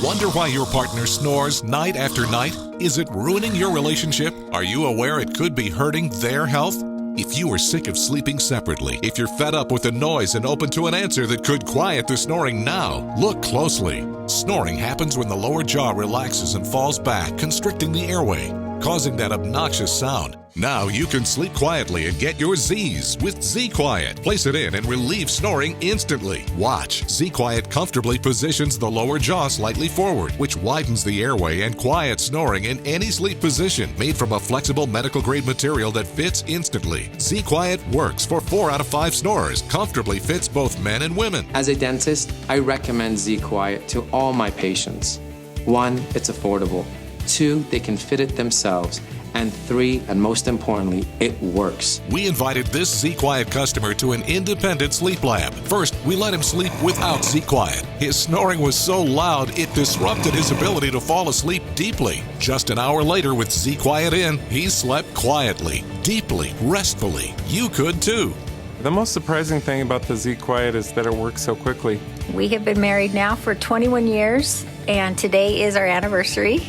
Wonder why your partner snores night after night? Is it ruining your relationship? Are you aware it could be hurting their health? If you are sick of sleeping separately, if you're fed up with the noise and open to an answer that could quiet the snoring now, look closely. Snoring happens when the lower jaw relaxes and falls back, constricting the airway, causing that obnoxious sound. Now you can sleep quietly and get your Z's with ZQuiet. Place it in and relieve snoring instantly. Watch. ZQuiet comfortably positions the lower jaw slightly forward, which widens the airway and quiets snoring in any sleep position. Made from a flexible medical-grade material that fits instantly. ZQuiet works for 4 out of 5 snorers. Comfortably fits both men and women. As a dentist, I recommend ZQuiet to all my patients. 1, it's affordable. 2, they can fit it themselves. And 3, and most importantly, it works. We invited this ZQuiet customer to an independent sleep lab. First, we let him sleep without ZQuiet. His snoring was so loud, it disrupted his ability to fall asleep deeply. Just an hour later with ZQuiet in, he slept quietly, deeply, restfully. You could too. The most surprising thing about the ZQuiet is that it works so quickly. We have been married now for 21 years, and today is our anniversary,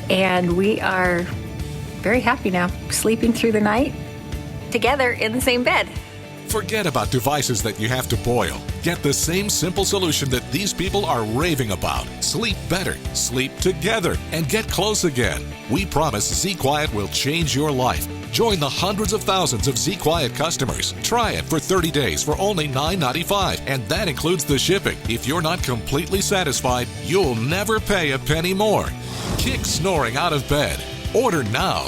and we are very happy now, sleeping through the night together in the same bed. Forget about devices that you have to boil. Get the same simple solution that these people are raving about. Sleep better, sleep together, and get close again. We promise ZQuiet will change your life. Join the hundreds of thousands of ZQuiet customers. Try it for 30 days for only $9.95, and that includes the shipping. If you're not completely satisfied, you'll never pay a penny more. Kick snoring out of bed. Order now